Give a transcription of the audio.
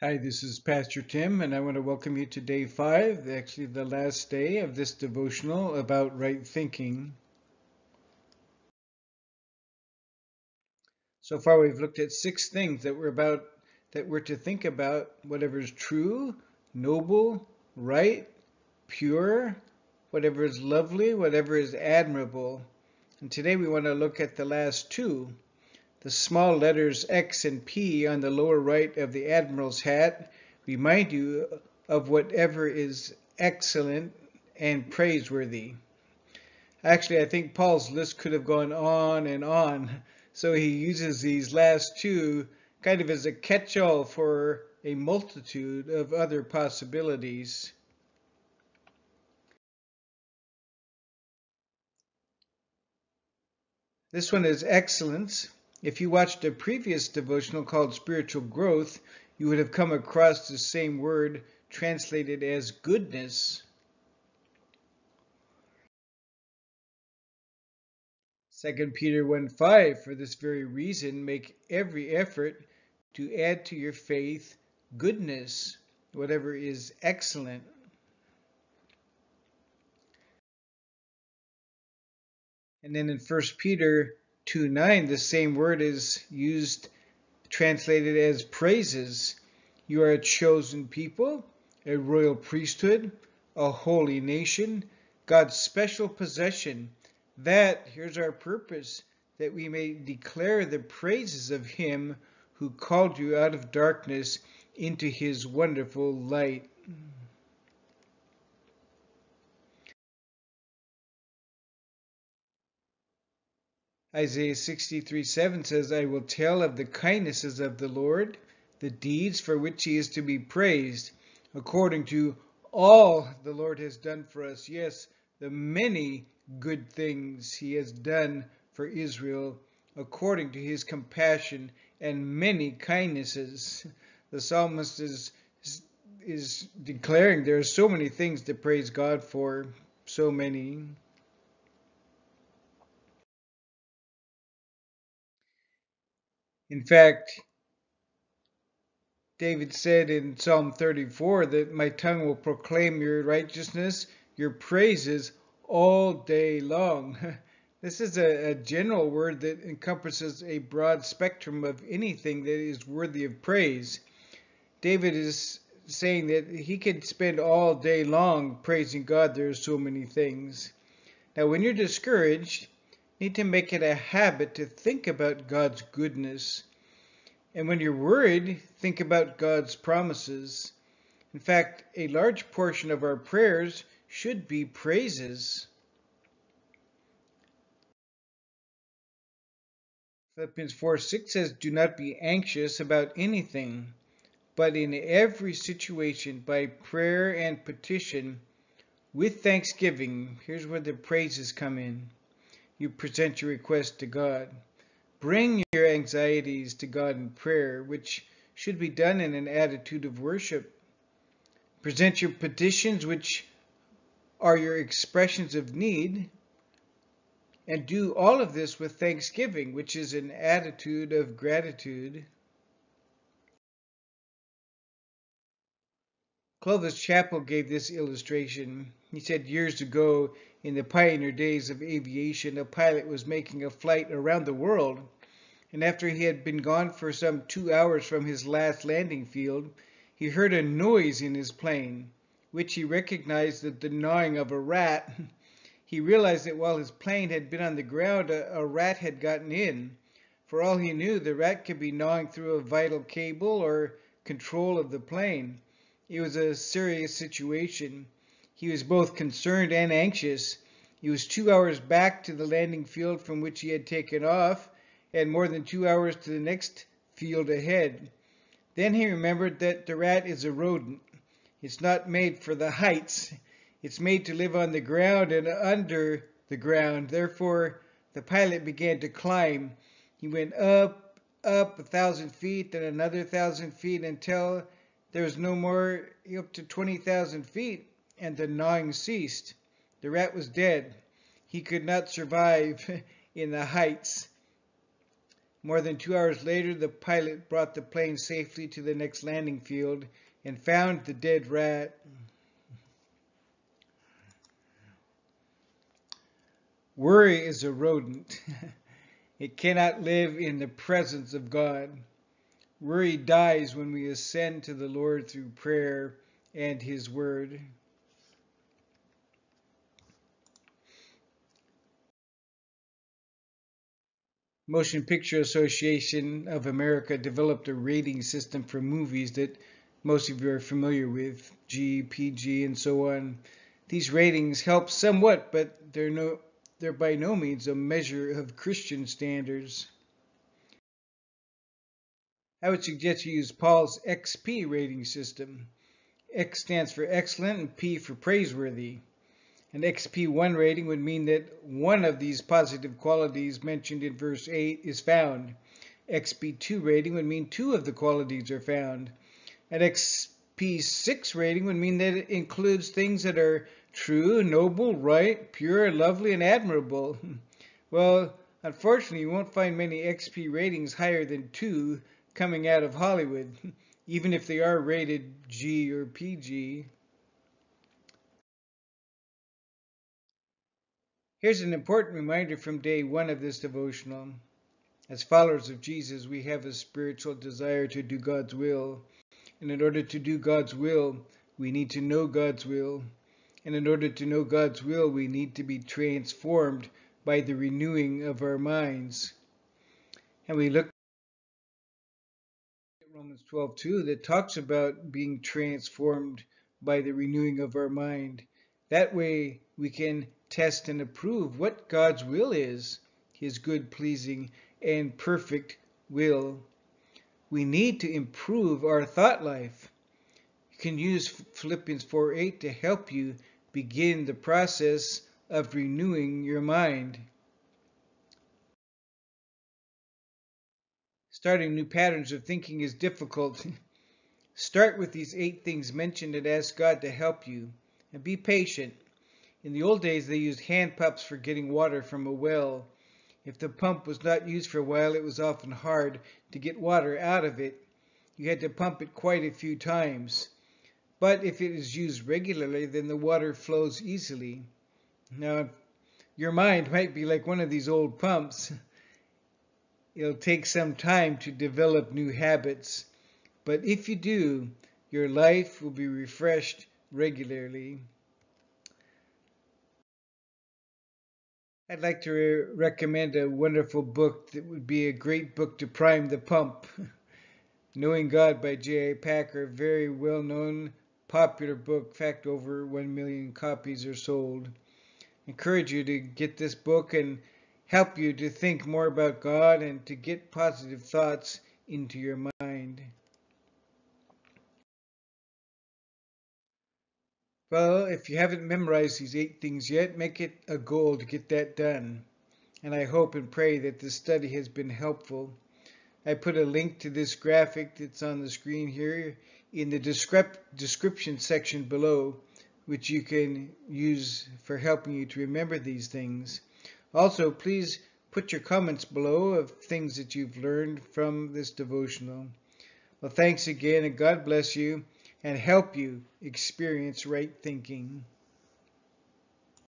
Hi, this is Pastor Tim, and I want to welcome you to day 5, actually the last day of this devotional about right thinking. So far, we've looked at 6 things that we're to think about: whatever is true, noble, right, pure, whatever is lovely, whatever is admirable. And today we want to look at the last 2. The small letters X and P on the lower right of the Admiral's hat remind you of whatever is excellent and praiseworthy. Actually, I think Paul's list could have gone on and on, so he uses these last 2 kind of as a catch-all for a multitude of other possibilities. This one is excellence. If you watched a previous devotional called Spiritual Growth, you would have come across the same word translated as goodness. 2 Peter 1:5, for this very reason, make every effort to add to your faith goodness, whatever is excellent. And then in 1 Peter 2:9, the same word is used, translated as praises. You are a chosen people, a royal priesthood, a holy nation, God's special possession. That, here's our purpose, that we may declare the praises of him who called you out of darkness into his wonderful light. Isaiah 63:7 says, I will tell of the kindnesses of the Lord, the deeds for which he is to be praised, according to all the Lord has done for us. Yes, the many good things he has done for Israel, according to his compassion and many kindnesses. The psalmist is declaring there are so many things to praise God for, so many. In fact, David said in Psalm 34 that my tongue will proclaim your righteousness, your praises all day long. This is a general word that encompasses a broad spectrum of anything that is worthy of praise. David is saying that he could spend all day long praising God. There are so many things. Now, when you're discouraged, you need to make it a habit to think about God's goodness. And when you're worried, think about God's promises. In fact, a large portion of our prayers should be praises. Philippians 4:6 says, do not be anxious about anything, but in every situation, by prayer and petition, with thanksgiving, here's where the praises come in. You present your request to God. Bring your anxieties to God in prayer, which should be done in an attitude of worship. Present your petitions, which are your expressions of need, and do all of this with thanksgiving, which is an attitude of gratitude. Clovis Chappell gave this illustration. He said years ago, in the pioneer days of aviation, a pilot was making a flight around the world, and after he had been gone for some 2 hours from his last landing field, he heard a noise in his plane, which he recognized as the gnawing of a rat. He realized that while his plane had been on the ground, a rat had gotten in. For all he knew, the rat could be gnawing through a vital cable or control of the plane. It was a serious situation. He was both concerned and anxious. He was 2 hours back to the landing field from which he had taken off, and more than 2 hours to the next field ahead. Then he remembered that the rat is a rodent. It's not made for the heights. It's made to live on the ground and under the ground. Therefore, the pilot began to climb. He went up 1,000 feet, then another 1,000 feet, until there was no more, up to 20,000 feet, and the gnawing ceased. The rat was dead. He could not survive in the heights. More than 2 hours later, the pilot brought the plane safely to the next landing field and found the dead rat. Worry is a rodent. It cannot live in the presence of God. Worry dies when we ascend to the Lord through prayer and His Word. Motion Picture Association of America developed a rating system for movies that most of you are familiar with, G, PG, and so on. These ratings help somewhat, but they're by no means a measure of Christian standards. I would suggest you use Paul's XP rating system. X stands for excellent and P for praiseworthy. An XP1 rating would mean that one of these positive qualities mentioned in verse 8 is found. XP2 rating would mean two of the qualities are found. An XP6 rating would mean that it includes things that are true, noble, right, pure, lovely, and admirable. Well, unfortunately, you won't find many XP ratings higher than 2 coming out of Hollywood, even if they are rated G or PG. Here's an important reminder from day 1 of this devotional. As followers of Jesus, we have a spiritual desire to do God's will. And in order to do God's will, we need to know God's will. And in order to know God's will, we need to be transformed by the renewing of our minds. And we look at Romans 12:2 that talks about being transformed by the renewing of our mind. That way we can test and approve what God's will is, His good, pleasing, and perfect will. We need to improve our thought life. You can use Philippians 4:8 to help you begin the process of renewing your mind. Starting new patterns of thinking is difficult. Start with these 8 things mentioned and ask God to help you. And be patient. In the old days, they used hand pumps for getting water from a well. If the pump was not used for a while, it was often hard to get water out of it. You had to pump it quite a few times. But if it is used regularly, then the water flows easily. Now, your mind might be like one of these old pumps. It'll take some time to develop new habits. But if you do, your life will be refreshed regularly. I'd like to recommend a wonderful book that would be a great book to prime the pump. Knowing God by J.I. Packer, very well-known, popular book. In fact, over 1 million copies are sold. I encourage you to get this book and help you to think more about God and to get positive thoughts into your mind. Well, if you haven't memorized these 8 things yet, make it a goal to get that done. And I hope and pray that this study has been helpful. I put a link to this graphic that's on the screen here in the description section below, which you can use for helping you to remember these things. Also, please put your comments below of things that you've learned from this devotional. Well, thanks again, and God bless you and help you experience right thinking.